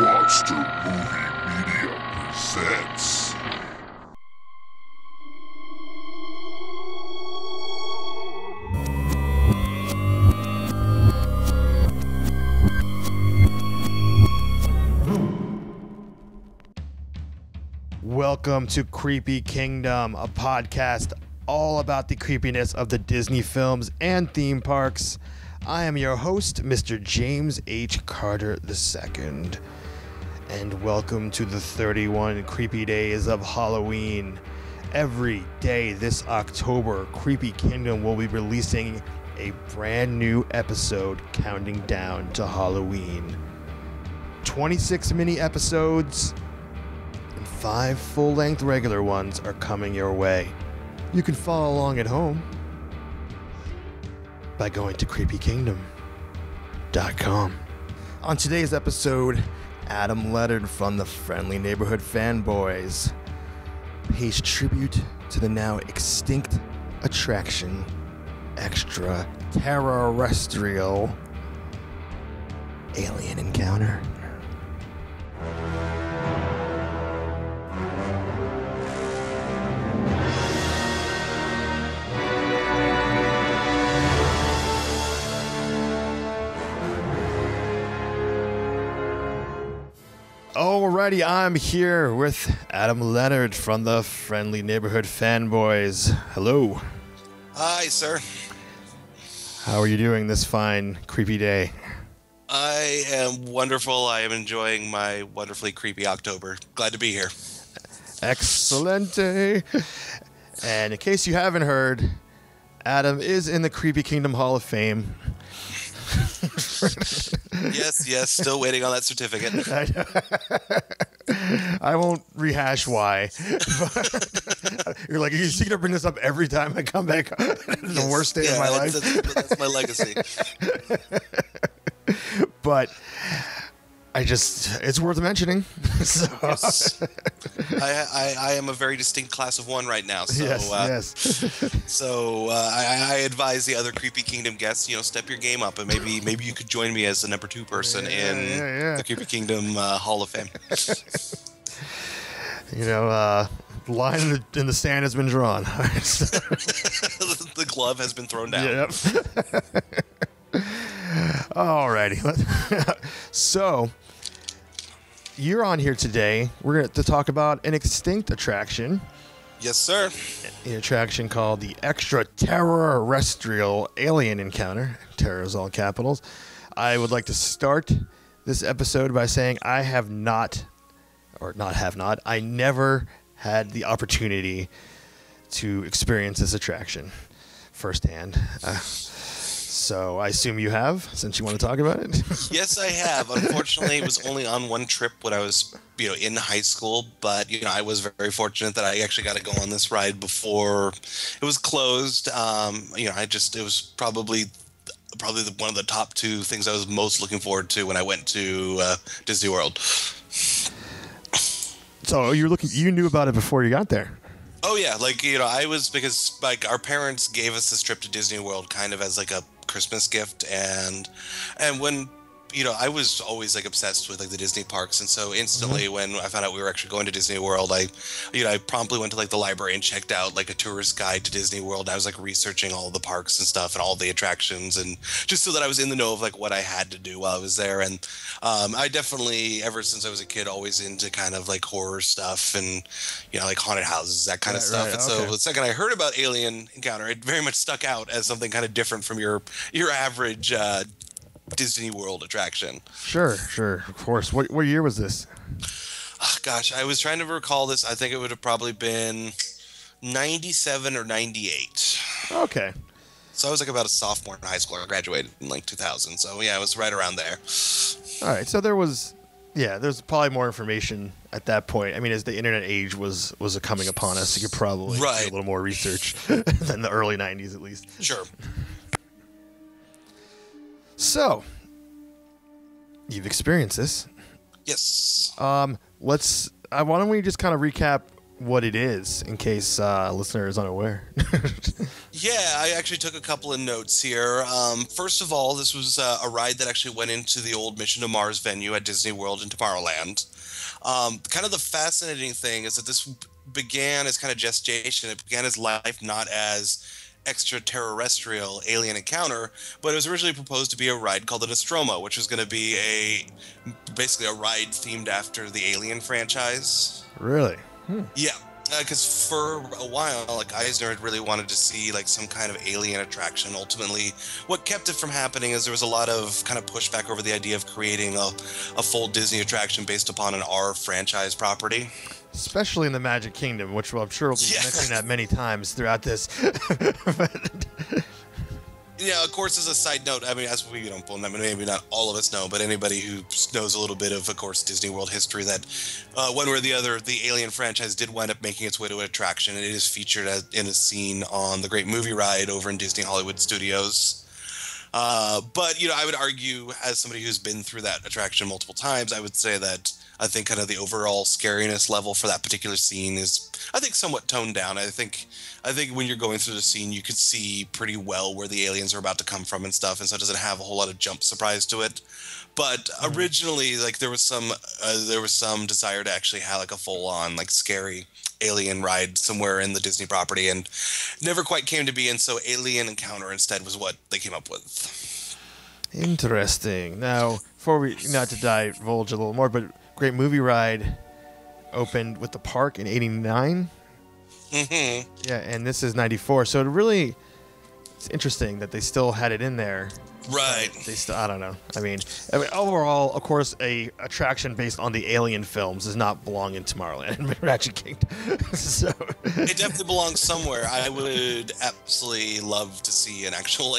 Monster Movie Media presents. Welcome to Creepy Kingdom, a podcast all about the creepiness of the Disney films and theme parks. I am your host, Mr. James H. Carter II, and welcome to the 31 creepy days of Halloween. Every day this October, Creepy Kingdom will be releasing a brand new episode counting down to Halloween. 26 mini episodes and 5 full-length regular ones are coming your way. You can follow along at home by going to creepykingdom.com. On today's episode, Adam Leonard from the Friendly Neighborhood Fanboys pays tribute to the now extinct attraction, ExtraTERRORestrial Alien Encounter. Alrighty, I'm here with Adam Leonard from the Friendly Neighborhood Fanboys. Hello. Hi, sir. How are you doing this fine, creepy day? I am wonderful. I am enjoying my wonderfully creepy October. Glad to be here. Excelente. And in case you haven't heard, Adam is in the Creepy Kingdom Hall of Fame. Yes, still waiting on that certificate. I won't rehash why. You're like, you're going to bring this up every time I come back. The worst day of my life. That's my legacy. But it's worth mentioning. So. Yes. I am a very distinct class of one right now. So, yes. So I advise the other Creepy Kingdom guests, step your game up, and maybe you could join me as the number 2 person in the Creepy Kingdom Hall of Fame. The line in the sand has been drawn. The glove has been thrown down. Yep. Alrighty. So, you're on here today. We're going to talk about an extinct attraction. Yes, sir. An attraction called the ExtraTERRORestrial Alien Encounter. Terror is all capitals. I would like to start this episode by saying I never had the opportunity to experience this attraction firsthand. So I assume you have, since you want to talk about it? Yes, I have. Unfortunately, it was only on one trip when I was, in high school. But, I was very fortunate that I actually got to go on this ride before it was closed. It was probably one of the top 2 things I was most looking forward to when I went to Disney World. So you knew about it before you got there? Oh yeah, because our parents gave us this trip to Disney World kind of as like a Christmas gift, and when I was always obsessed with the Disney parks, and so instantly when I found out we were actually going to Disney World, I promptly went to the library and checked out a tourist guide to Disney World. I was researching all the parks and stuff and all the attractions, and just so that I was in the know of what I had to do while I was there. And I definitely, ever since I was a kid, always into kind of horror stuff and haunted houses, that kind of stuff. Right, and so the second I heard about Alien Encounter, it very much stuck out as something kind of different from your average Disney World attraction. Sure, of course. What year was this? Oh, gosh, I was trying to recall this. I think it would have probably been 97 or 98. Okay. So I was about a sophomore in high school. I graduated in 2000. So yeah, I was right around there. All right. So there's probably more information at that point. I mean, as the internet age was coming upon us, you could probably do a little more research than the early 90s at least. Sure. So, you've experienced this. Yes. Why don't we just kind of recap what it is, in case a listener is unaware. Yeah, I actually took a couple of notes here. First of all, this was a ride that actually went into the old Mission to Mars venue at Disney World in Tomorrowland. Kind of the fascinating thing is that this began as kind of gestation. It began as life not as ExtraTERRORestrial Alien Encounter, but it was originally proposed to be a ride called the Nostromo, which was going to be basically a ride themed after the Alien franchise. Really? Yeah, because for a while, like Eisner had really wanted to see like some kind of alien attraction. Ultimately, what kept it from happening is there was a lot of kind of pushback over the idea of creating a full Disney attraction based upon an R franchise property. Especially in the Magic Kingdom, which I'm sure we'll be mentioning that many times throughout this. Yeah, of course, as a side note, I mean, as we don't, well, maybe not all of us know, but anybody who knows a little bit of course, Disney World history, that one way or the other, the Alien franchise did wind up making its way to an attraction, and it is featured in a scene on the Great Movie Ride over in Disney Hollywood Studios. But, I would argue, as somebody who's been through that attraction multiple times, I would say that I think kind of the overall scariness level for that particular scene is, I think, somewhat toned down. I think when you're going through the scene, you can see pretty well where the aliens are about to come from and stuff, and so it doesn't have a whole lot of jump surprise to it. But originally, like there was some desire to actually have like a full-on like scary alien ride somewhere in the Disney property, and never quite came to be. And so, Alien Encounter instead was what they came up with. Interesting. Now, before we not to divulge a little more, but Great Movie Ride opened with the park in '89. Mm-hmm. Yeah, and this is '94. So it's interesting that they still had it in there. Right. I don't know. I mean, overall, of course, a attraction based on the Alien films does not belong in Tomorrowland and Magic Kingdom. So it definitely belongs somewhere. I would absolutely love to see an actual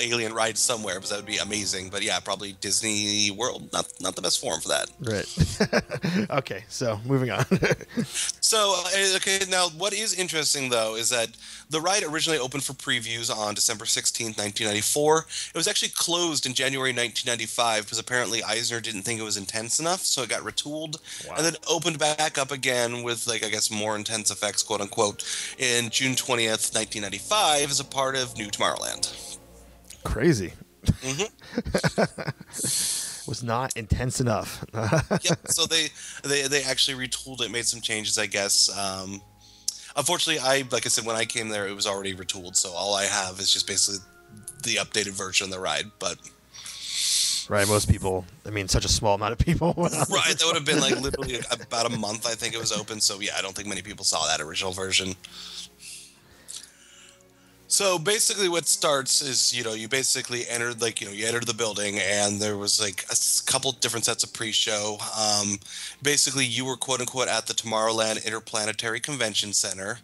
alien ride somewhere, because that would be amazing. But yeah, probably Disney World, not the best forum for that. Right. Okay, so moving on. So, okay, now what is interesting, though, is that the ride originally opened for previews on December 16th, 1994. It was actually closed in January 1995 because apparently Eisner didn't think it was intense enough, so it got retooled. Wow. And then opened back up again with, like, I guess, more intense effects, quote-unquote, in June 20th, 1995 as a part of New Tomorrowland. Crazy. Mm-hmm. Was not intense enough. Yep, so they actually retooled it, made some changes, I guess. Unfortunately, like I said, when I came there, it was already retooled, so all I have is just basically the updated version of the ride. But right, most people, I mean, such a small amount of people. Right, that would have been like literally about a month, I think it was open. So yeah, I don't think many people saw that original version. So basically what starts is, you basically entered, you entered the building, and there was like a couple different sets of pre-show. Basically you were quote unquote at the Tomorrowland Interplanetary Convention Center,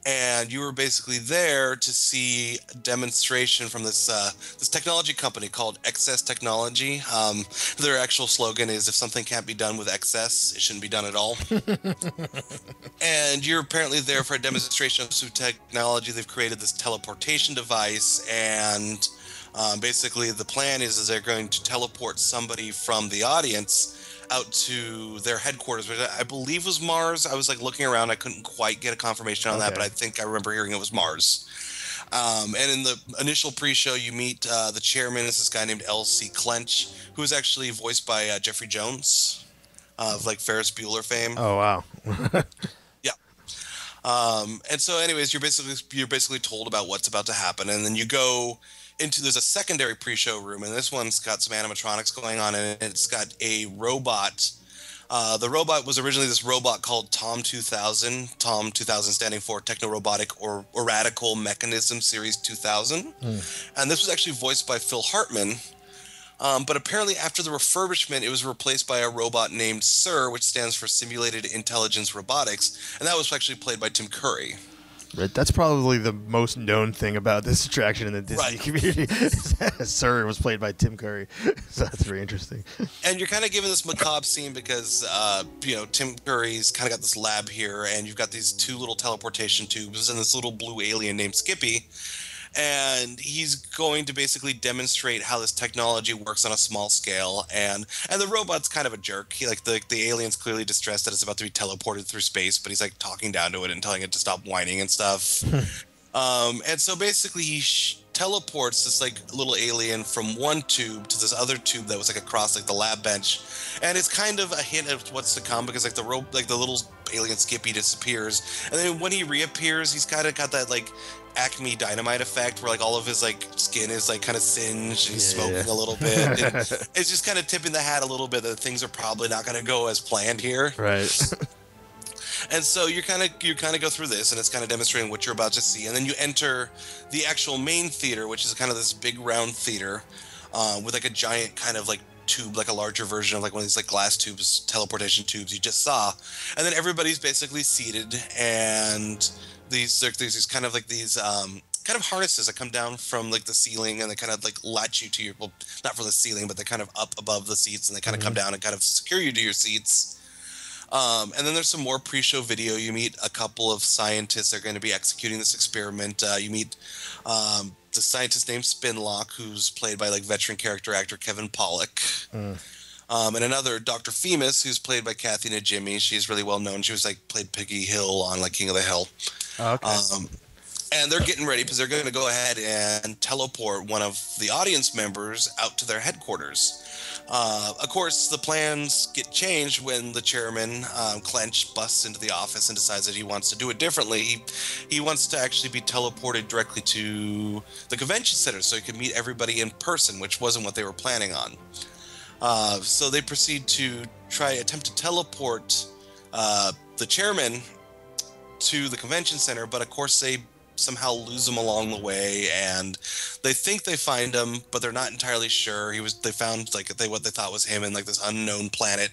and you were basically there to see a demonstration from this technology company called Excess Technology. Their actual slogan is, if something can't be done with excess, it shouldn't be done at all. And you're apparently there for a demonstration of some technology. They've created this teleportation device, and basically the plan is they're going to teleport somebody from the audience out to their headquarters, which I believe was Mars. I was like looking around, I couldn't quite get a confirmation on that, but I think I remember hearing it was Mars. And in the initial pre-show, you meet the chairman is this guy named L.C. Clench, who is actually voiced by Jeffrey Jones of like Ferris Bueller fame. Oh wow. Yeah. And so, anyways, you're basically told about what's about to happen, and then you go there's a secondary pre-show room, and this one's got some animatronics going on, and it's got a robot. The robot was originally this robot called Tom 2000. Tom 2000 standing for Techno-Robotic or Radical Mechanism Series 2000. And this was actually voiced by Phil Hartman. But apparently after the refurbishment, it was replaced by a robot named SIR, which stands for Simulated Intelligence Robotics, and that was actually played by Tim Curry. Right, that's probably the most known thing about this attraction in the Disney community. SIR was played by Tim Curry, so that's very interesting. And you're kind of given this macabre scene because, Tim Curry's kind of got this lab here, and you've got these two little teleportation tubes and this little blue alien named Skippy. and he's going to basically demonstrate how this technology works on a small scale. And the robot's kind of a jerk. He like the alien's clearly distressed that it's about to be teleported through space, but he's like talking down to it and telling it to stop whining and stuff. And so basically he teleports this like little alien from one tube to this other tube that was like across like the lab bench, and it's kind of a hint of what's to come, because like the little alien Skippy disappears, and then when he reappears, he's kind of got that like Acme Dynamite effect where like all of his like skin is like kind of singed and he's smoking a little bit. And it's just kind of tipping the hat a little bit that things are probably not going to go as planned here. Right. And so you kind of go through this, and it's kind of demonstrating what you're about to see, and then you enter the actual main theater, which is kind of this big round theater with like a giant kind of like tube, like a larger version of like one of these like glass tubes, teleportation tubes you just saw, and then everybody's basically seated, and there's these kind of like these kind of harnesses that come down from like the ceiling, and they kind of like latch you to your, well, not from the ceiling, but they're kind of up above the seats, and they kind of come down and kind of secure you to your seats. And then there's some more pre-show video. You meet a couple of scientists that are going to be executing this experiment. You meet the scientist named Spinlock, who's played by like veteran character actor Kevin Pollak. And another Dr. Femus, who's played by Kathy Najimy. She's really well known. She was like played Piggy Hill on like King of the Hill. Okay. And they're getting ready because they're going to go ahead and teleport one of the audience members out to their headquarters. Of course, the plans get changed when the chairman, Clench, busts into the office and decides that he wants to do it differently. He wants to actually be teleported directly to the convention center so he can meet everybody in person, which wasn't what they were planning on. So they proceed to attempt to teleport the chairman to the convention center, but of course they somehow lose him along the way, and they think they find him, but they're not entirely sure. They found like what they thought was him in like this unknown planet,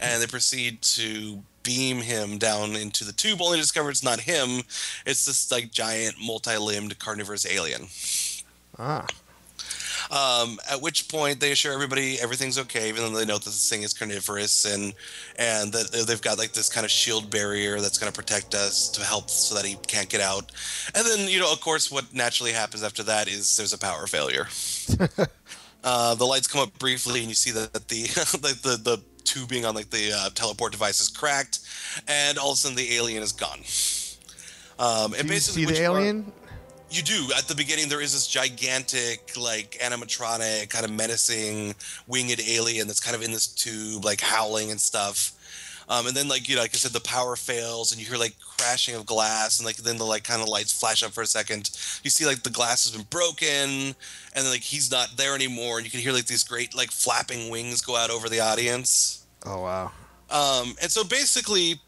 and they proceed to beam him down into the tube, only to discover it's not him. It's this like giant multi-limbed carnivorous alien. At which point they assure everybody everything's okay, even though they know that this thing is carnivorous, and that they've got like this kind of shield barrier that's going to protect us to help so that he can't get out. And then, of course, what naturally happens after that is there's a power failure. The lights come up briefly, and you see that the tubing on like the teleport device is cracked, and all of a sudden the alien is gone. And basically, you see the alien? You do. At the beginning, there is this gigantic, like, animatronic, kind of menacing, winged alien that's kind of in this tube, like, howling and stuff. And then, like, like I said, the power fails, and you hear, like, crashing of glass, and, like, then the, like, kind of lights flash up for a second. You see, like, the glass has been broken, and then, like, he's not there anymore, and you can hear, like, these great, like, flapping wings go out over the audience. Oh, wow. And so basically,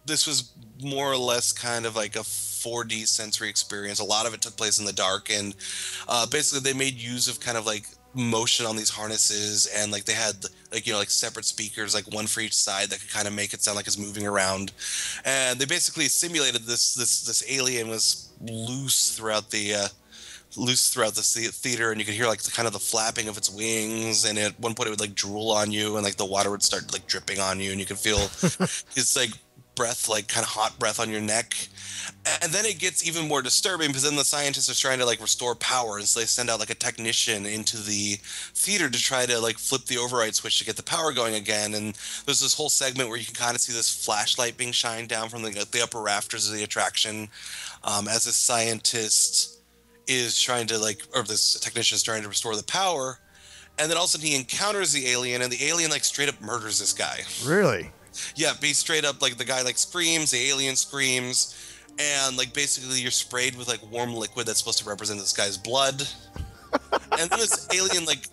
this was more or less kind of like a 4D sensory experience. A lot of it took place in the dark, and basically they made use of kind of like motion on these harnesses, and like they had like like separate speakers, like one for each side, that could kind of make it sound like it's moving around. And they basically simulated this alien was loose throughout the theater, and you could hear like the kind of the flapping of its wings, and at one point it would like drool on you, and like the water would start like dripping on you, and you could feel its like breath, like kind of hot breath on your neck. And then it gets even more disturbing, because then the scientists are trying to like restore power, and so they send out like a technician into the theater to try to like flip the override switch to get the power going again. And there's this whole segment where you can kind of see this flashlight being shined down from the upper rafters of the attraction, as a scientist is trying to or this technician is trying to restore the power. And then all of a sudden he encounters the alien, and the alien like straight up murders this guy. Really? Yeah, be straight up, like the guy like screams, the alien screams, and like basically you're sprayed with like warm liquid that's supposed to represent this guy's blood. And then this alien, like,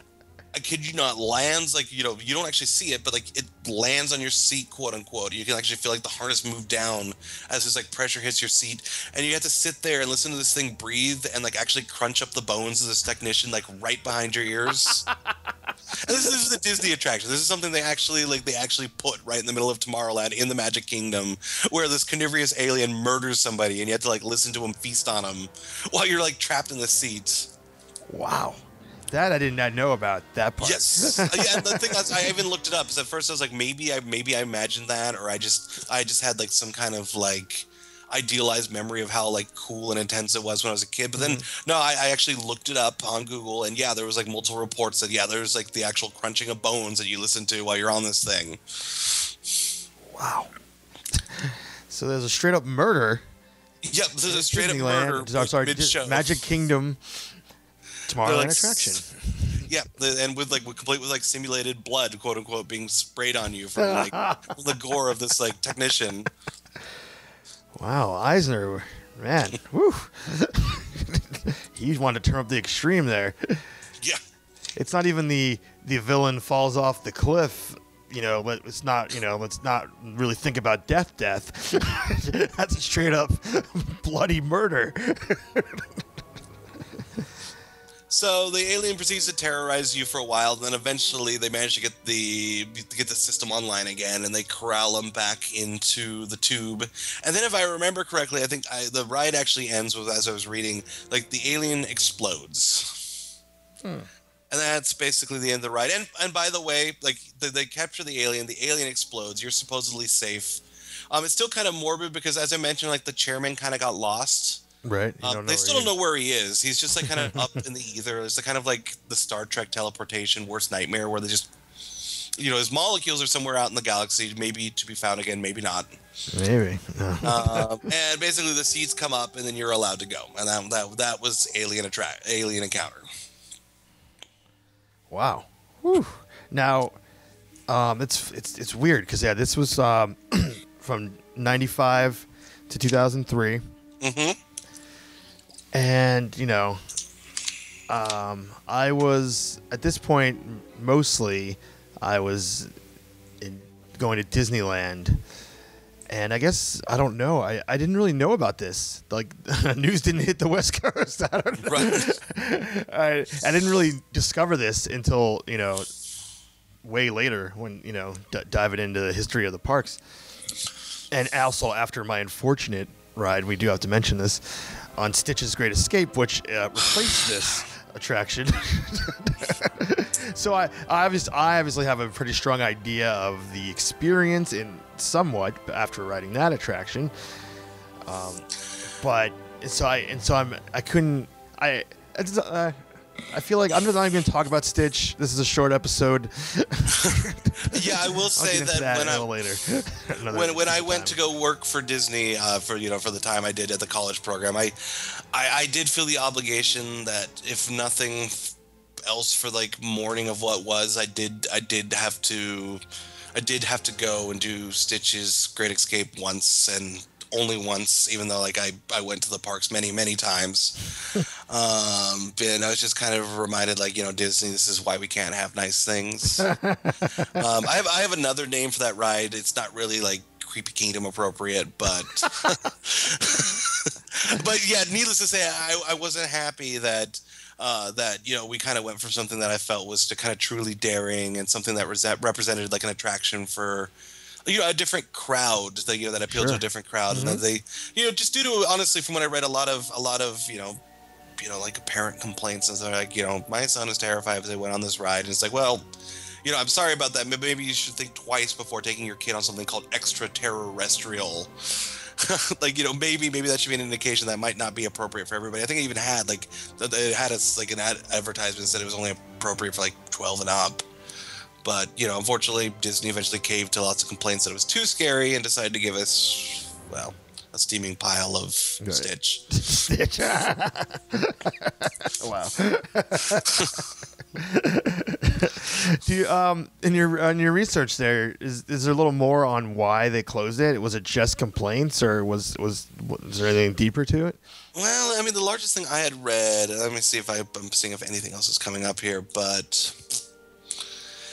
I kid you not, lands, like, you don't actually see it, but like it lands on your seat, quote unquote. You can actually feel like the harness move down as this like pressure hits your seat, and you have to sit there and listen to this thing breathe and like actually crunch up the bones of this technician like right behind your ears. And this is a Disney attraction. This is something they actually put right in the middle of Tomorrowland in the Magic Kingdom, where this carnivorous alien murders somebody, and you have to like listen to him feast on him while you're like trapped in the seat. Wow. That I did not know about that part. Yes. Yeah, the thing is, I even looked it up, because at first I was like, maybe I imagined that, or I just had like some kind of like idealized memory of how like cool and intense it was when I was a kid. But then no, I actually looked it up on Google, and yeah, there was like multiple reports that there's like the actual crunching of bones that you listen to while you're on this thing. Wow. So there's a straight up murder. Yep, there's a straight up murder. Sorry, Magic Kingdom Tomorrowland attraction. Yeah, and with complete with like simulated blood, quote unquote, being sprayed on you from like the gore of this like technician. Wow, Eisner, man, whew. He wanted to turn up the extreme there. Yeah, it's not even the villain falls off the cliff. Let's not really think about death. That's a straight up bloody murder. So the alien proceeds to terrorize you for a while, and then eventually they manage to get the system online again, and they corral him back into the tube. And then, if I remember correctly, I think the ride actually ends with, as I was reading, like the alien explodes. And that's basically the end of the ride. And by the way, like they capture the alien explodes. You're supposedly safe. It's still kind of morbid because, as I mentioned, like the chairman kind of got lost. Right. They still don't know where he is. He's just like kind of up in the ether. It's kind of like the Star Trek teleportation worst nightmare, where they just, his molecules are somewhere out in the galaxy, maybe to be found again, maybe not. Maybe. And basically the seeds come up, and then you're allowed to go. And that was Alien Encounter. Wow. Whew. Now, it's weird because this was from 95 to 2003. Mm-hmm. And, I was, at this point, mostly, I was going to Disneyland. And I guess, I don't know, I didn't really know about this. Like, news didn't hit the West Coast. I don't know. Right. I didn't really discover this until, way later when, diving into the history of the parks. And also after my unfortunate ride, we do have to mention this, on Stitch's Great Escape, which replaced this attraction. So I obviously have a pretty strong idea of the experience in somewhat after riding that attraction. I feel like I'm just not even going to talk about Stitch. This is a short episode. Yeah, I will say that when I went to go work for Disney for the time I did at the college program, I did feel the obligation that if nothing else for like mourning of what was, I did have to go and do Stitch's Great Escape once, and only once, even though like I went to the parks many times. And I was just kind of reminded, like, Disney, this is why we can't have nice things. I have another name for that ride. It's not really like Creepy Kingdom appropriate, but but yeah, needless to say, I wasn't happy that we kind of went for something that I felt was to kind of truly daring, and something that represented like an attraction for a different crowd, that appealed to a different crowd. Mm-hmm. And they, just due to, honestly, from what I read, a lot of like parent complaints, and they're like, my son is terrified as they went on this ride, and it's like, well, I'm sorry about that. Maybe you should think twice before taking your kid on something called ExtraTERRORestrial. Like, maybe that should be an indication that might not be appropriate for everybody. I think it even had an advertisement that said it was only appropriate for like 12 and up. But, unfortunately, Disney eventually caved to lots of complaints that it was too scary and decided to give us, well, a steaming pile of Stitch. Stitch. Wow. Do you, in your research there, is there a little more on why they closed it? Was it just complaints, or was there anything deeper to it? Well, I mean, the largest thing I had read, let me see if I'm seeing if anything else is coming up here, but...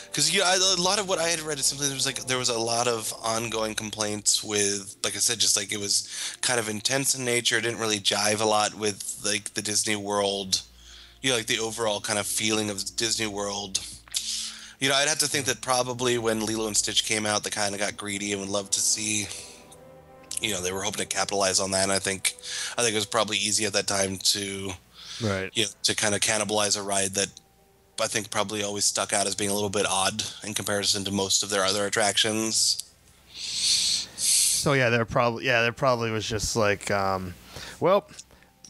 Because a lot of what I had read is simply there was a lot of ongoing complaints with, like I said, just like it was kind of intense in nature. It didn't really jive a lot with like the Disney World, like the overall kind of feeling of Disney World. I'd have to think that probably when Lilo and Stitch came out, they kind of got greedy and would love to see, they were hoping to capitalize on that. And I think it was probably easy at that time to, to kind of cannibalize a ride that I think probably always stuck out as being a little bit odd in comparison to most of their other attractions. So yeah, there probably was just like, well,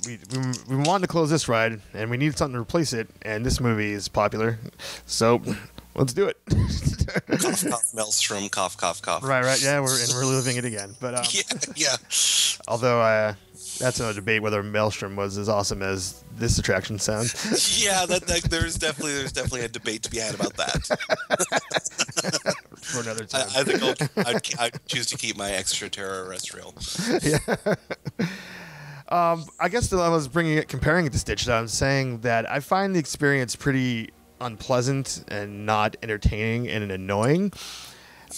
we wanted to close this ride and we needed something to replace it, and this movie is popular, so let's do it. Cough, cough, Maelstrom, cough, cough, cough. Right. Yeah, we're living it again. But yeah. Although that's another debate whether Maelstrom was as awesome as this attraction sounds. Yeah, there's definitely a debate to be had about that. For another time. I think I'd choose to keep my extraterrestrial. Yeah. I guess that I was comparing it to Stitch. I'm saying that I find the experience pretty unpleasant and not entertaining and annoying.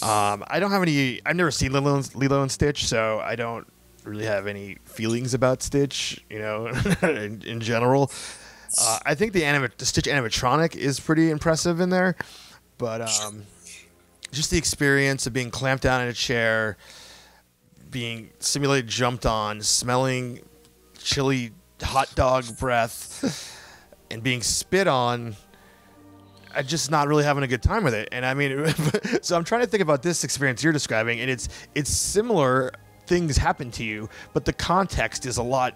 I don't have any. I've never seen Lilo and Stitch, so I don't really have any feelings about Stitch. In general, I think the Stitch animatronic is pretty impressive in there, but just the experience of being clamped down in a chair, being simulated jumped on, smelling chili hot dog breath, and being spit on. I'm just not really having a good time with it. And I mean, so I'm trying to think about this experience you're describing, and it's similar things happen to you, but the context is a lot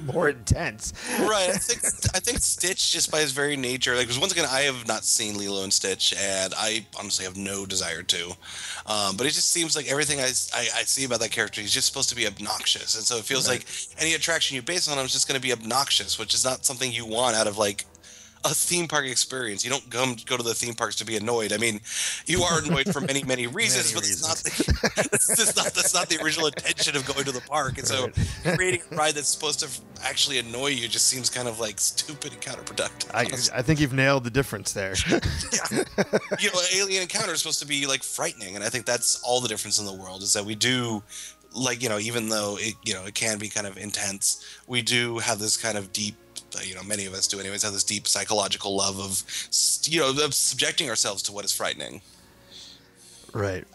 more intense. Right. I think Stitch, just by his very nature, because once again, I have not seen Lilo and Stitch, and I honestly have no desire to. But it just seems like everything I see about that character, he's just supposed to be obnoxious, and so it feels like any attraction you base on him is just going to be obnoxious, which is not something you want out of like a theme park experience. You don't go to the theme parks to be annoyed. I mean, you are annoyed for many, many reasons, but that's not the original intention of going to the park. And so creating a ride that's supposed to actually annoy you just seems kind of like stupid and counterproductive. I think you've nailed the difference there. Yeah. Alien Encounter is supposed to be like frightening, and I think that's all the difference in the world is that we do, like, even though it can be kind of intense, we do have this kind of deep, many of us do anyways, have this deep psychological love of subjecting ourselves to what is frightening. Right.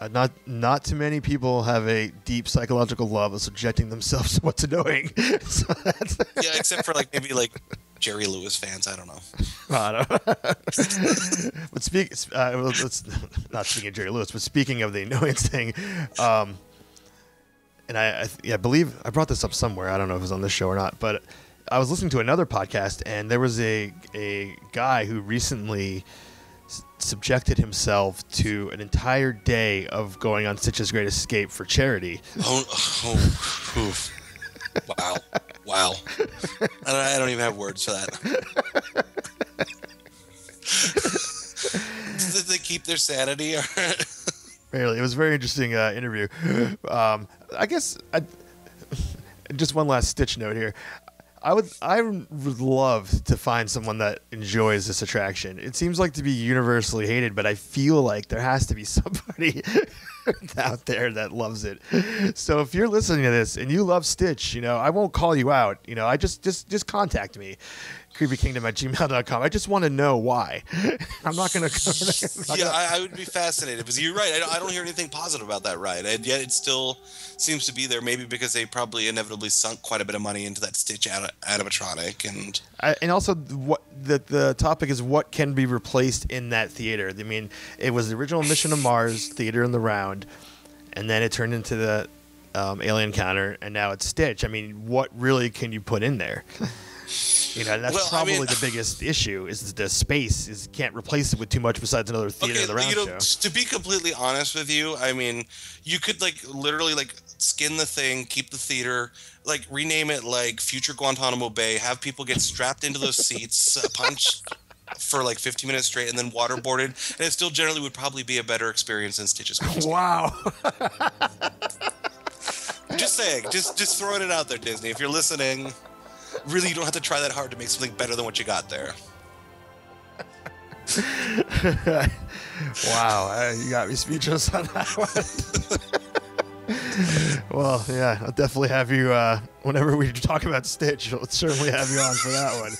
Not too many people have a deep psychological love of subjecting themselves to what's annoying. So yeah, except for maybe Jerry Lewis fans. I don't know. I don't know. But let's not speaking of Jerry Lewis, but speaking of the annoyance thing, and I believe I brought this up somewhere. I don't know if it was on this show or not, but I was listening to another podcast, and there was a guy who recently subjected himself to an entire day of going on Stitch's Great Escape for charity. Wow. I don't even have words for that. Did they keep their sanity? Really, it was a very interesting interview. I guess just one last Stitch note here. I would love to find someone that enjoys this attraction. It seems like to be universally hated, but I feel like there has to be somebody out there that loves it. So if you're listening to this and you love Stitch, I won't call you out. I just contact me. creepykingdom@gmail.com. I just want to know why. I'm not going to. Yeah, I would be fascinated because you're right. I don't hear anything positive about that ride, and yet it still seems to be there. Maybe because they probably inevitably sunk quite a bit of money into that Stitch animatronic, and also what the topic is what can be replaced in that theater. I mean, it was the original Mission to Mars theater in the round, and then it turned into the Alien Encounter, and now it's Stitch. I mean, what really can you put in there? That's probably the biggest issue is the space can't replace it with too much besides another theater in the round show. To be completely honest with you, I mean, you could literally skin the thing, keep the theater, rename it Future Guantanamo Bay, have people get strapped into those seats, punched for 15 minutes straight, and then waterboarded, and it still generally would probably be a better experience than Stitch's Ghost. Wow. Just saying, just throwing it out there, Disney. If you're listening, really, you don't have to try that hard to make something better than what you got there. Wow, you got me speechless on that one. Well, yeah, I'll definitely have you, whenever we talk about Stitch, I'll certainly have you on for that one.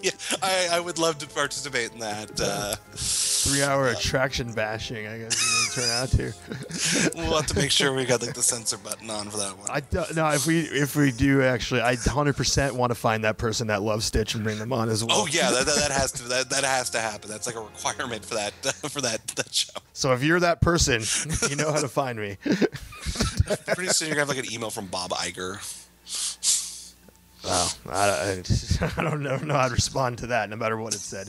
Yeah, I would love to participate in that. 3-hour attraction bashing, I guess it's going to turn out to. We'll have to make sure we got the censor button on for that one. No, if we do actually, I 100% want to find that person that loves Stitch and bring them on as well. Oh yeah, that has to happen. That's a requirement for that show. So if you're that person, you know how to find me. Pretty soon you're gonna have like an email from Bob Iger. Wow, I don't know how to respond to that, no matter what it said.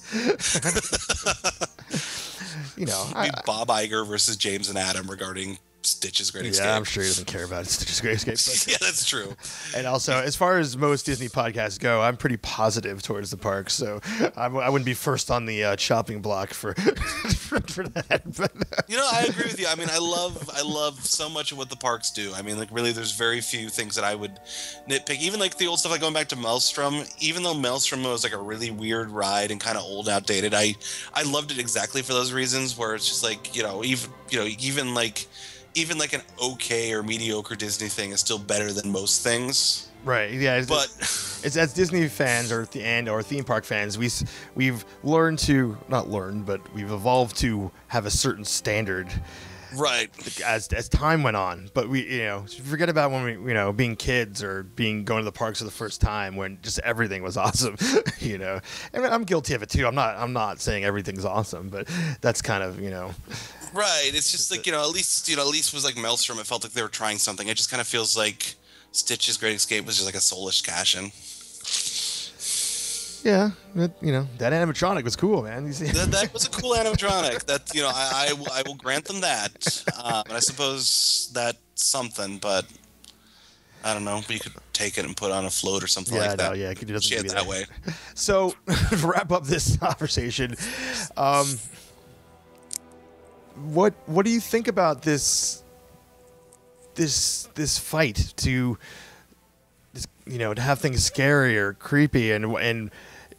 Bob Iger versus James and Adam regarding Stitch's Great Escape. Yeah, I'm sure he doesn't care about Stitch's Great Escape. But yeah, that's true. And also, as far as most Disney podcasts go, I'm pretty positive towards the parks, so I wouldn't be first on the chopping block for for that. I agree with you. I mean, I love so much of what the parks do. I mean, like really, there's very few things that I would nitpick. Even like the old stuff, like going back to Maelstrom. Even though Maelstrom was like a really weird ride and kind of old, outdated, I loved it exactly for those reasons. Where it's just like even like an okay or mediocre Disney thing is still better than most things. Right. Yeah. It's as Disney fans or theme park fans, we've learned to not learn, but we've evolved to have a certain standard. Right. As time went on, but we forget about when we being kids or going to the parks for the first time when just everything was awesome. I mean, I'm guilty of it too. I'm not saying everything's awesome, but that's kind of Right. It's just like at least was like Maelstrom. It felt like they were trying something. It just kind of feels like Stitch's Great Escape was just like a soulless cash-in. Yeah, that animatronic was cool, man. That was a cool animatronic. That I will grant them that. And I suppose that's something, but I don't know. But you could take it and put it on a float or something like that. Yeah, it doesn't see it that way. So to wrap up this conversation, what do you think about this fight to have things scary or creepy and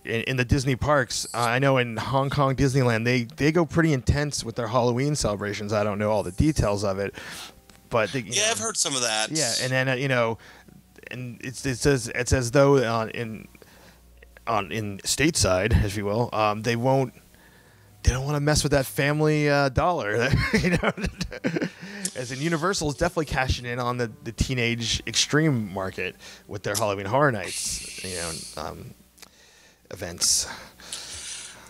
in the Disney parks? I know in Hong Kong Disneyland they go pretty intense with their Halloween celebrations. I don't know all the details of it, but I've heard some of that. Yeah, and then and it's as though in stateside, if you will, they don't want to mess with that family dollar. As in Universal is definitely cashing in on the teenage extreme market with their Halloween Horror Nights, events.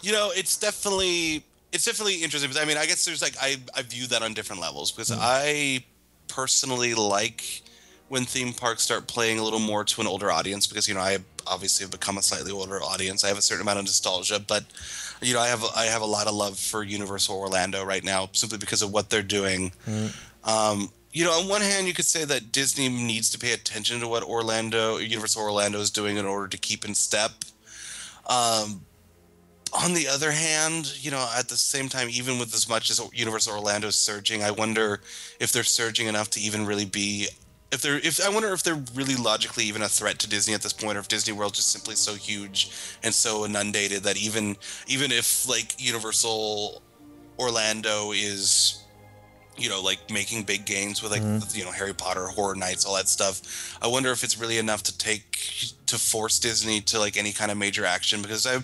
It's definitely interesting. But I mean, I guess there's like I view that on different levels because I personally like when theme parks start playing a little more to an older audience because I obviously have become a slightly older audience. I have a certain amount of nostalgia, but I have a lot of love for Universal Orlando right now simply because of what they're doing. On one hand, you could say that Disney needs to pay attention to what Universal Orlando is doing in order to keep in step. On the other hand, at the same time, even with as much as Universal Orlando is surging, I wonder if they're surging enough to even really be. I wonder if they're really logically even a threat to Disney at this point, or if Disney World is simply so huge and so inundated that even if like Universal Orlando is like making big gains with like Harry Potter, Horror Nights, all that stuff, I wonder if it's really enough to force Disney to like any kind of major action. Because I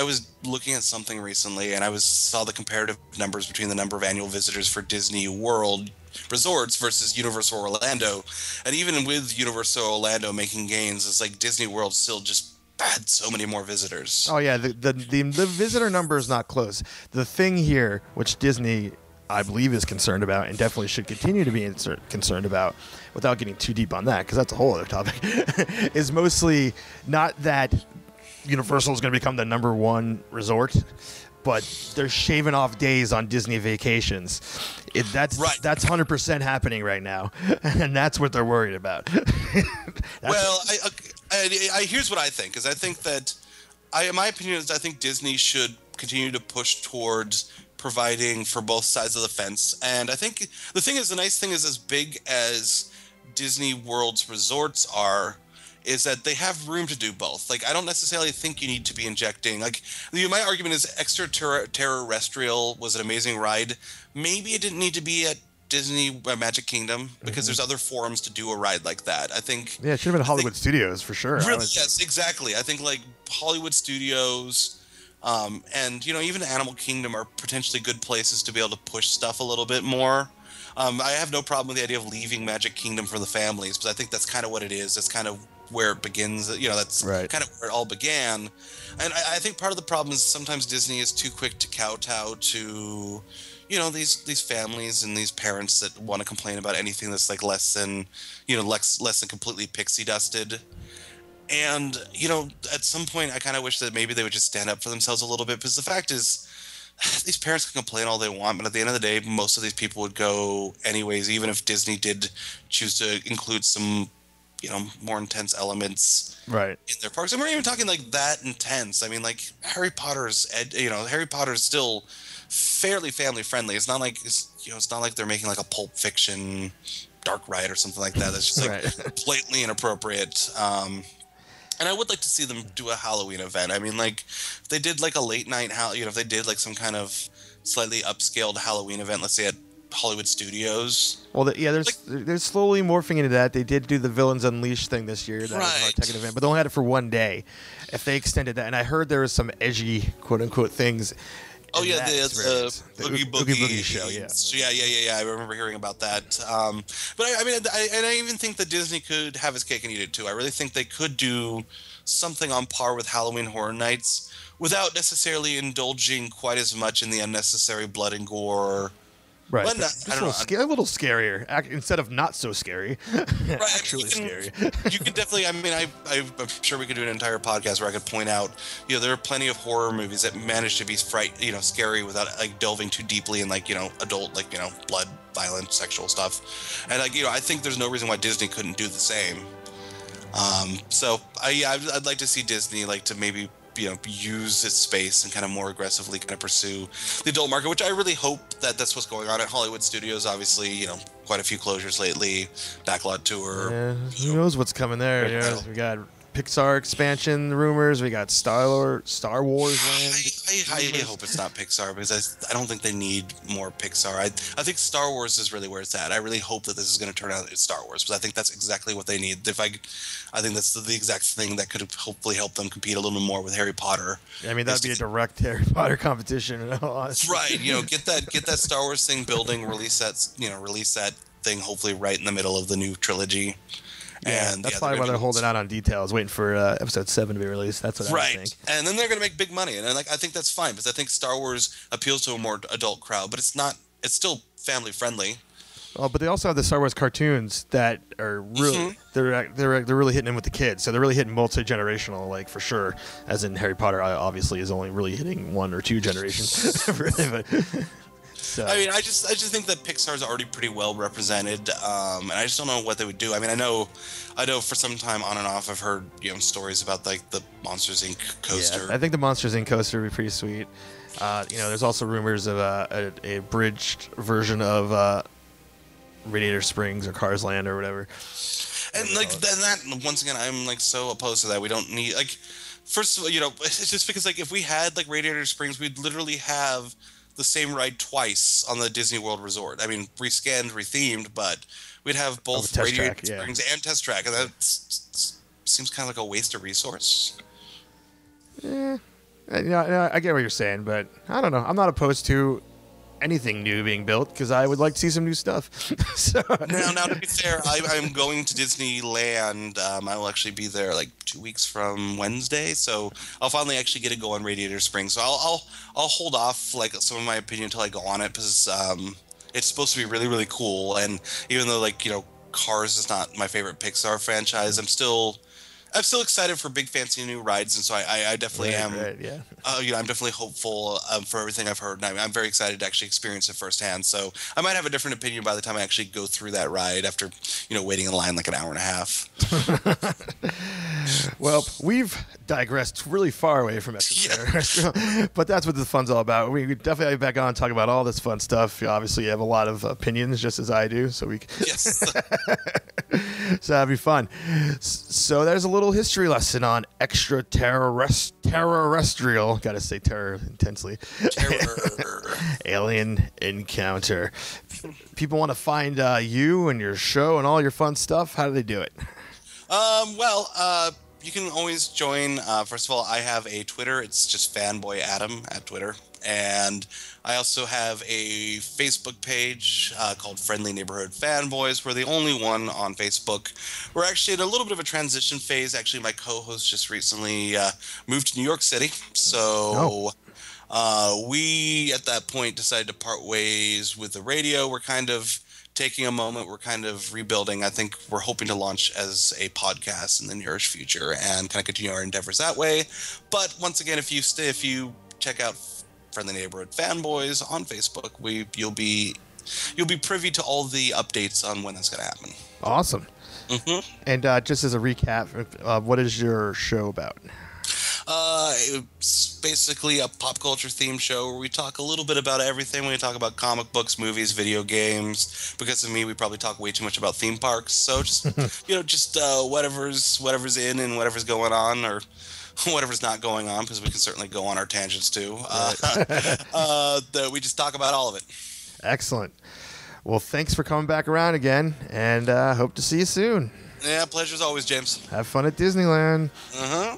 was looking at something recently and I saw the comparative numbers between the number of annual visitors for Disney World resorts versus Universal Orlando, and even with Universal Orlando making gains, it's like Disney World still just had so many more visitors. Oh yeah, the visitor number is not close. The thing here, which Disney I believe is concerned about and definitely should continue to be concerned about, without getting too deep on that because that's a whole other topic, is mostly not that Universal is going to become the number one resort, but they're shaving off days on Disney vacations. That's 100% happening right now, and that's what they're worried about. Well, here's what I think, because I think that, in my opinion, I think Disney should continue to push towards providing for both sides of the fence. And I think the nice thing is, as big as Disney World's resorts are, is that they have room to do both. Like, I don't necessarily think you need to be injecting. Like, my argument is ExtraTERRORestrial was an amazing ride. Maybe it didn't need to be at Disney Magic Kingdom because there's other forums to do a ride like that. I think. Yeah, it should have been Hollywood Studios for sure. Really, yes, exactly. I think like Hollywood Studios, and even Animal Kingdom are potentially good places to be able to push stuff a little bit more. I have no problem with the idea of leaving Magic Kingdom for the families, but I think that's kind of what it is. That's kind of where it begins. You know, that's Right. kind of where it all began. And I think part of the problem is sometimes Disney is too quick to kowtow to, you know, these families and these parents that want to complain about anything that's like less than completely pixie dusted. And, you know, at some point I kind of wish that maybe they would just stand up for themselves a little bit, because the fact is these parents can complain all they want, but at the end of the day, most of these people would go anyways, even if Disney did choose to include some, you know, more intense elements Right. in their parks. And we're not even talking like that intense. I mean, like Harry Potter's still fairly family friendly. It's not like it's not like they're making like a Pulp Fiction dark ride or something like that. That's just like Right. blatantly inappropriate. And I would like to see them do a Halloween event. I mean, like if they did like a late night, if they did like some kind of slightly upscaled Halloween event, let's say at Hollywood Studios. Well, they're slowly morphing into that. They did do the Villains Unleashed thing this year. That was an art tech event, but they only had it for one day. If they extended that, and I heard there was some edgy, quote unquote, things. Oh yeah, the Oogie Boogie show. Yeah. Yeah. I remember hearing about that. But I even think that Disney could have its cake and eat it too. I really think they could do something on par with Halloween Horror Nights without necessarily indulging quite as much in the unnecessary blood and gore. Right. Well, A little scarier instead of not so scary. Right, Actually scary. You can definitely. I mean, I'm sure we could do an entire podcast where I could point out. You know, there are plenty of horror movies that manage to be scary without like delving too deeply in like adult blood, violence, sexual stuff. And I think there's no reason why Disney couldn't do the same. So I'd like to see Disney to maybe use its space and kind of more aggressively kind of pursue the adult market, which I really hope that's what's going on at Hollywood Studios. Obviously, quite a few closures lately, backlot tour. Yeah, who knows what's coming there? Yeah, we got Pixar expansion rumors. We got Star Wars land. I hope it's not Pixar, because I don't think they need more Pixar. I think Star Wars is really where it's at. I really hope that this is going to turn out as Star Wars, because I think that's exactly what they need. I think that's the exact thing that could hopefully help them compete a little bit more with Harry Potter. I mean, that'd be a direct Harry Potter competition. Right. Get that Star Wars thing building. Release that thing hopefully right in the middle of the new trilogy. Yeah, and that's probably why they're holding out on details, waiting for episode 7 to be released. That's what I think. And then they're going to make big money, and I think that's fine, because I think Star Wars appeals to a more adult crowd, but it's still family friendly. Oh, but they also have the Star Wars cartoons that are really they're really hitting in with the kids. So they're really hitting multi-generational, for sure. As in Harry Potter, obviously is only really hitting 1 or 2 generations. Really, but. So. I mean, I just think that Pixar's already pretty well represented, and I just don't know what they would do. I mean, I know for some time on and off I've heard stories about the Monsters Inc. coaster. Yeah, I think the Monsters Inc. coaster would be pretty sweet. There's also rumors of a bridged version of Radiator Springs or Cars Land or whatever. And that once again, I'm so opposed to that. We don't need first of all, it's just because if we had Radiator Springs, we'd literally have the same ride twice on the Disney World Resort. I mean, rescanned, rethemed, but we'd have both Radiator Springs and Test Track, and that seems kind of like a waste of resource. Yeah, I get what you're saying, but I don't know. I'm not opposed to anything new being built, because I would like to see some new stuff. So. Now, to be fair, I'm going to Disneyland. I will actually be there 2 weeks from Wednesday, so I'll finally actually get to go on Radiator Springs. So I'll hold off some of my opinion until I go on it, because it's supposed to be really, really cool. And even though Cars is not my favorite Pixar franchise, I'm still excited for big fancy new rides, and so I definitely am. Right, yeah. I'm definitely hopeful for everything I've heard, and I'm very excited to actually experience it firsthand. So I might have a different opinion by the time I actually go through that ride after waiting in line an hour and a half. Well, we've digressed really far away from ExtraTERROrestrial, but that's what the fun's all about. We definitely have back on and talk about all this fun stuff. Obviously, you have a lot of opinions, just as I do, so we. Yes. So that'd be fun. So there's a little history lesson on ExtraTERROrestrial. Got to say terror intensely. Terror. Alien Encounter. People want to find you and your show and all your fun stuff. How do they do it? You can always join. First of all, I have a Twitter. It's just Fanboy Adam at Twitter. And I also have a Facebook page called Friendly Neighborhood Fanboys. We're the only one on Facebook. We're actually in a little bit of a transition phase. Actually, my co-host just recently moved to New York City. So we, at that point, decided to part ways with the radio. We're kind of taking a moment. We're kind of rebuilding. I think we're hoping to launch as a podcast in the nearest future and kind of continue our endeavors that way. But once again, if you check out Friendly Neighborhood Fanboys on Facebook, you'll be privy to all the updates on when that's going to happen. Awesome. Mm-hmm. And just as a recap, what is your show about? It's basically a pop culture themed show where we talk a little bit about everything. We talk about comic books, movies, video games. Because of me, we probably talk way too much about theme parks. So just whatever's in and whatever's going on, or whatever's not going on, because we can certainly go on our tangents too. We just talk about all of it. Excellent. Well, thanks for coming back around again, and hope to see you soon. Yeah, pleasure's always, James. Have fun at Disneyland. Uh-huh.